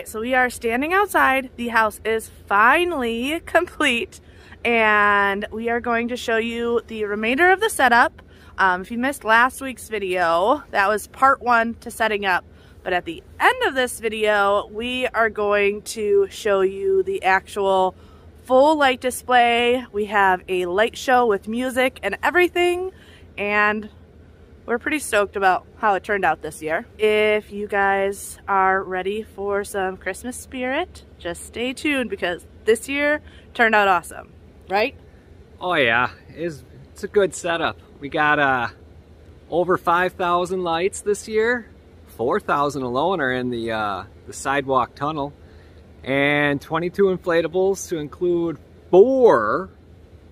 right, so we are standing outside. The house is finally complete, and we are going to show you the remainder of the setup. If you missed last week's video, that was part 1 to setting up. But at the end of this video, we are going to show you the actual full light display. We have a light show with music and everything, and we're pretty stoked about how it turned out this year. If you guys are ready for some Christmas spirit, just stay tuned because this year turned out awesome, right? Oh yeah, it's a good setup. We got over 5,000 lights this year. 4,000 alone are in the sidewalk tunnel, and 22 inflatables to include 4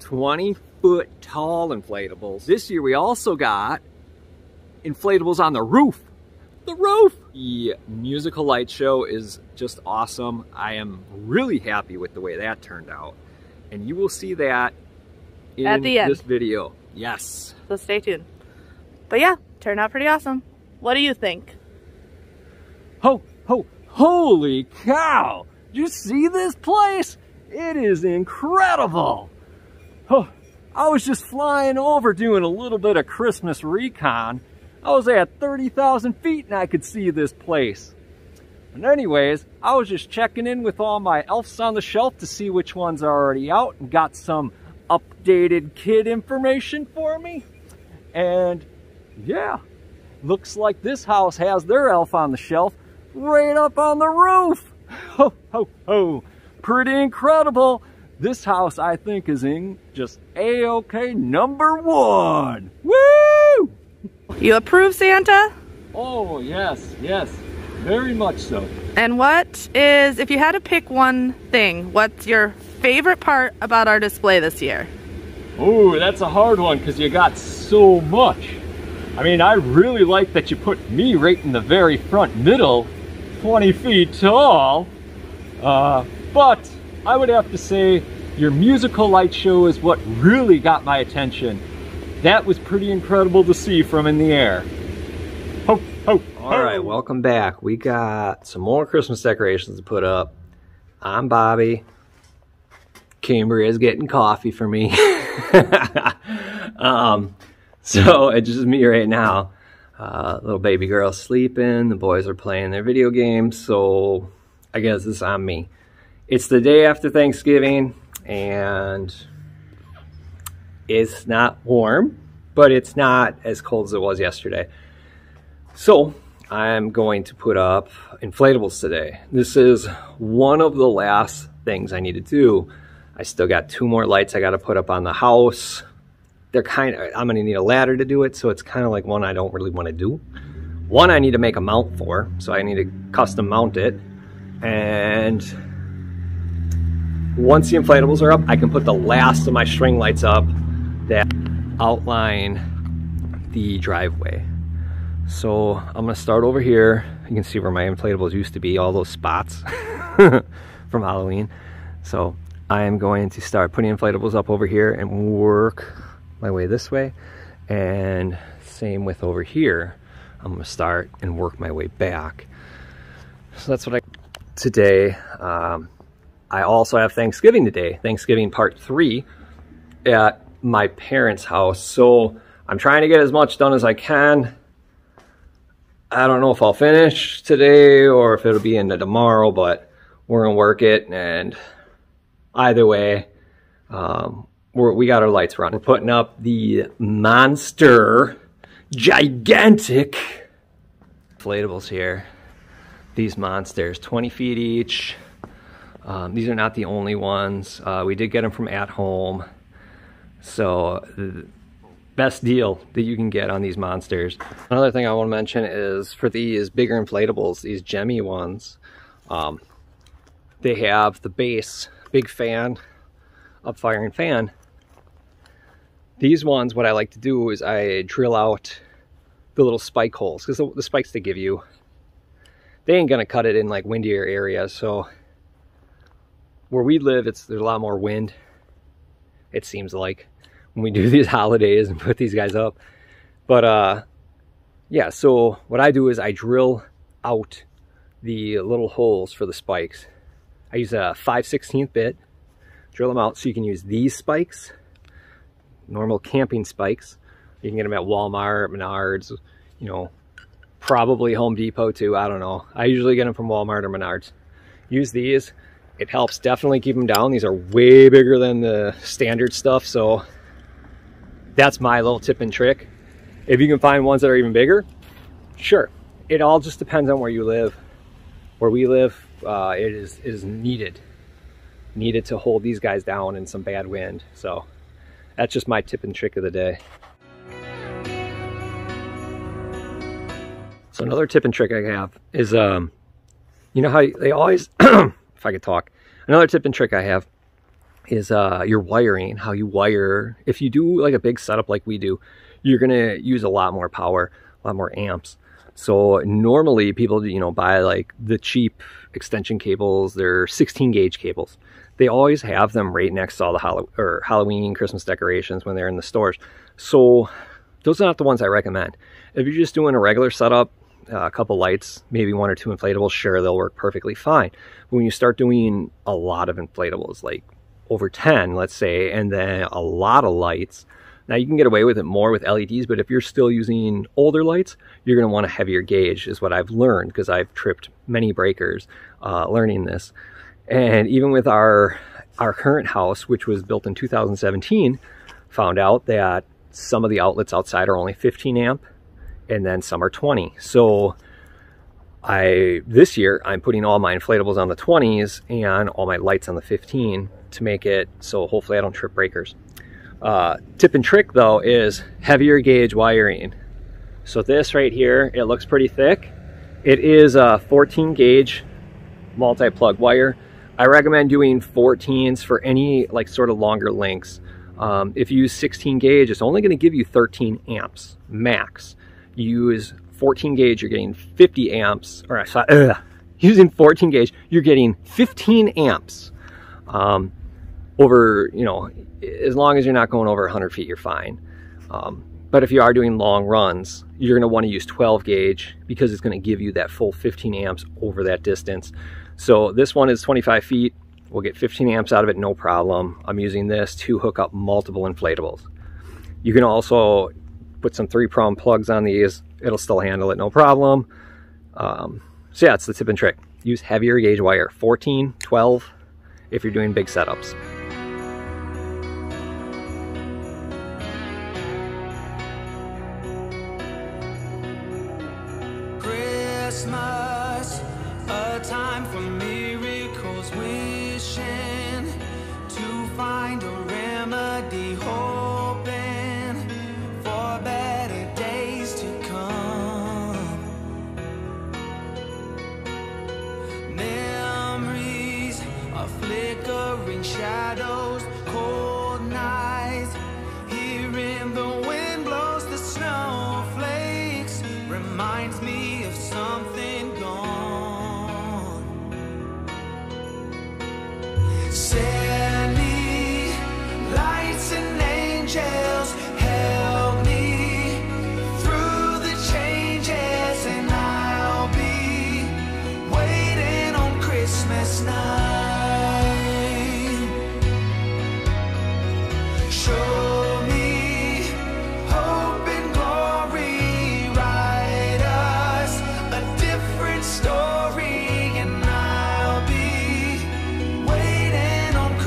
20-foot tall inflatables. This year we also got inflatables on the roof. The musical light show is just awesome. I am really happy with the way that turned out, and you will see that in at the end. This video. Yes. So stay tuned. But yeah, turned out pretty awesome. What do you think? Holy cow! Did you see this place? It is incredible. Oh, I was just flying over doing a little bit of Christmas recon. I was at 30,000 feet and I could see this place. And anyways, I was just checking in with all my elves on the shelf to see which ones are already out and got some updated kid information for me. And yeah, looks like this house has their elf on the shelf right up on the roof. Ho, ho, ho. Pretty incredible. This house, I think, is in just A-OK #1. Woo! You approve, Santa? Oh, yes, very much so. And what is, if you had to pick one thing, what's your favorite part about our display this year? Oh, that's a hard one because you got so much. I mean, I really like that you put me right in the very front middle, 20 feet tall. But I would have to say your musical light show is what really got my attention. That was pretty incredible to see from in the air. Ho, ho, ho. All right, welcome back. We got some more Christmas decorations to put up. I'm Bobby. Cambriea is getting coffee for me. So it's just me right now. Little baby girl's sleeping. The boys are playing their video games. So I guess it's on me. It's the day after Thanksgiving, and it's not warm, but it's not as cold as it was yesterday. So I'm going to put up inflatables today. This is one of the last things I need to do. I still got 2 more lights I got to put up on the house. They're I'm going to need a ladder to do it, so it's kind of like one I don't really want to do. One I need to make a mount for, so I need to custom mount it. And once the inflatables are up, I can put the last of my string lights up that outline the driveway. So I'm going to start over here. You can see where my inflatables used to be, all those spots from Halloween. So I am going to start putting inflatables up over here and work my way this way, and same with over here. I'm going to start and work my way back. So that's what I today. I also have Thanksgiving today, Thanksgiving part 3 at my parents' house. So I'm trying to get as much done as I can. I don't know if I'll finish today or if it'll be into tomorrow, but we're gonna work it, and either way, we got our lights running. We're putting up the monster, gigantic inflatables here. These monsters, 20 feet each. These are not the only ones. We did get them from At Home. So the best deal that you can get on these monsters. Another thing I want to mention is for these bigger inflatables, these Gemmy ones, they have the base, big fan, up-firing fan. These ones, what I like to do is I drill out the little spike holes, because the spikes they give you, they ain't gonna cut it in like windier areas. So where we live, there's a lot more wind, it seems like, when we do these holidays and put these guys up. But yeah, so what I do is I drill out the little holes for the spikes. I use a 5/16 bit, drill them out so you can use these spikes, normal camping spikes. You can get them at Walmart, Menards, you know, probably Home Depot too, I don't know. I usually get them from Walmart or Menards. Use these. It helps definitely keep them down. These are way bigger than the standard stuff, so that's my little tip and trick. If you can find ones that are even bigger, sure. It all just depends on where you live. Where we live, it is needed to hold these guys down in some bad wind. So that's just my tip and trick of the day. So another tip and trick I have is, you know how they always, if I could talk, another tip and trick I have is your wiring, how you wire. If you do like a big setup like we do, you're gonna use a lot more power, a lot more amps. So normally people, you know, buy like the cheap extension cables, they're 16 gauge cables. They always have them right next to all the Halloween, Christmas decorations when they're in the stores. So those are not the ones I recommend. If you're just doing a regular setup, a couple lights, maybe 1 or 2 inflatables, sure, they'll work perfectly fine. But when you start doing a lot of inflatables, like over 10, let's say, and then a lot of lights, now you can get away with it more with LEDs, but if you're still using older lights, you're gonna want a heavier gauge, is what I've learned, because I've tripped many breakers learning this. And even with our current house, which was built in 2017, found out that some of the outlets outside are only 15 amp, and then some are 20. So this year I'm putting all my inflatables on the 20s and all my lights on the 15 to make it so hopefully I don't trip breakers. Tip and trick though is heavier gauge wiring. So this right here, it looks pretty thick. It is a 14 gauge multi-plug wire. I recommend doing 14s for any like sort of longer lengths. If you use 16 gauge, it's only going to give you 13 amps max. You use 14 gauge, you're getting 50 amps, or using 14 gauge, you're getting 15 amps. Over, you know, as long as you're not going over 100 feet, you're fine. But if you are doing long runs, you're going to want to use 12 gauge because it's going to give you that full 15 amps over that distance. So this one is 25 feet. We'll get 15 amps out of it, no problem. I'm using this to hook up multiple inflatables. You can also put some 3-prong plugs on these. It'll still handle it, no problem. So yeah, it's the tip and trick. Use heavier gauge wire, 14, 12, if you're doing big setups. Christmas, a time for miracles, wishing to find a remedy, hoping for better days to come. Memories of flickering shadows, cold nights, hearing the wind blows the snowflakes, reminds me of something gone. Send me lights and angels, help me through the changes, and I'll be waiting on Christmas night. Show me hope and glory, write us a different story, and I'll be waiting on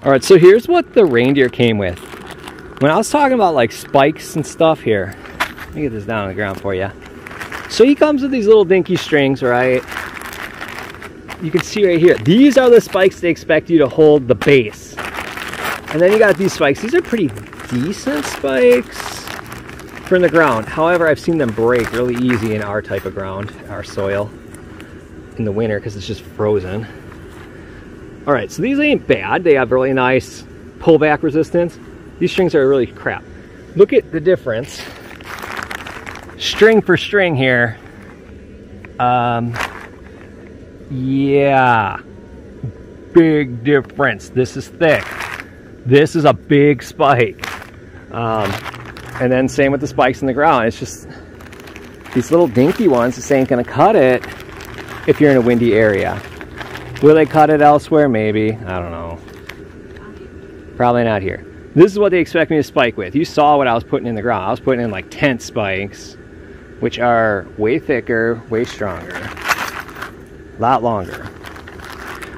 All right, so here's what the reindeer came with. When I was talking about like spikes and stuff here, let me get this down on the ground for you. So he comes with these little dinky strings, right? You can see right here, these are the spikes they expect you to hold the base. And then you got these spikes. These are pretty decent spikes for in the ground. However, I've seen them break really easy in our type of ground, our soil, in the winter because it's just frozen. All right, so these ain't bad. They have really nice pullback resistance. These strings are really crap. Look at the difference. String for string here. Yeah, big difference. This is thick. This is a big spike. And then same with the spikes in the ground. It's just these little dinky ones just ain't gonna cut it if you're in a windy area. Will they cut it elsewhere? Maybe. I don't know. Probably not here. This is what they expect me to spike with. You saw what I was putting in the ground. I was putting in like tent spikes, which are way thicker, way stronger, a lot longer.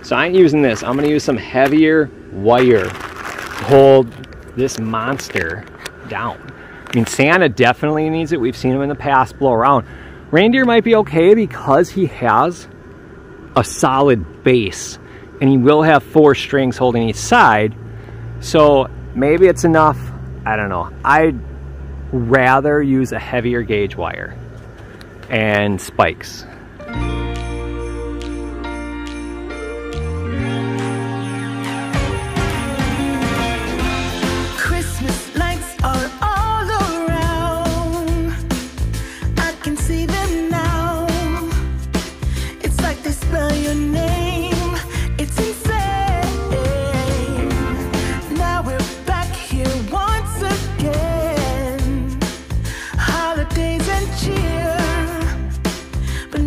So I ain't using this. I'm gonna use some heavier wire to hold this monster down. I mean, Santa definitely needs it. We've seen him in the past blow around. Reindeer might be okay because he has a solid base and he will have 4 strings holding each side. So maybe it's enough. I don't know. I'd rather use a heavier gauge wire and spikes. Christmas lights are all around. I can see them now. It's like they spell your name. It's insane. Now we're back here once again. Holidays and cheer. But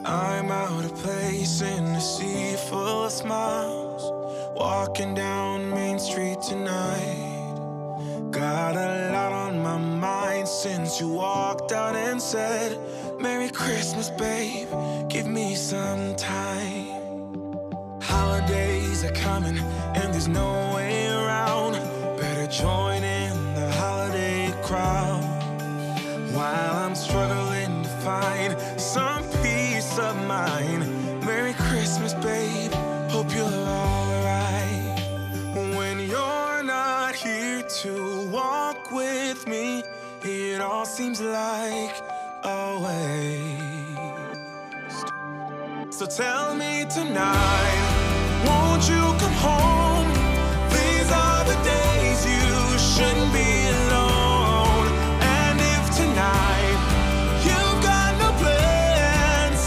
I'm out of place in a sea full of smiles, walking down Main Street tonight. Got a lot on my mind since you walked out and said, Merry Christmas, babe, give me some time. Holidays are coming and there's no way around. Better join in the holiday crowd. While I'm struggling to find some peace of mind. Merry Christmas, babe, hope you're alright. When you're not here to walk with me, it all seems like a waste. So tell me tonight, won't you come home? These are the days you shouldn't be alone. And if tonight you've got no plans,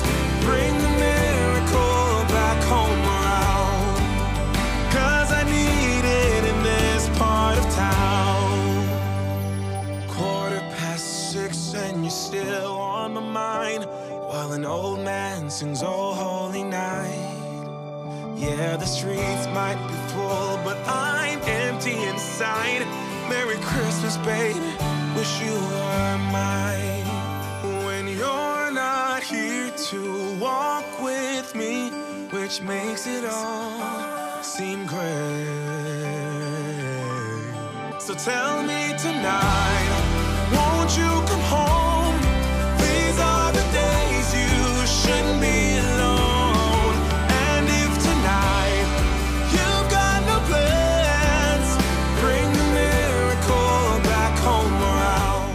bring the miracle back home around. 'Cause I need it in this part of town. 6:15 and you're still on my mind, while an old man sings Oh Holy Night. Yeah, the streets might be full, but I'm empty inside. Merry Christmas, baby, wish you were mine. When you're not here to walk with me, which makes it all seem great. So tell me tonight, won't you come home? These are the days you shouldn't be alone. And if tonight you've got no plans, bring the miracle back home around.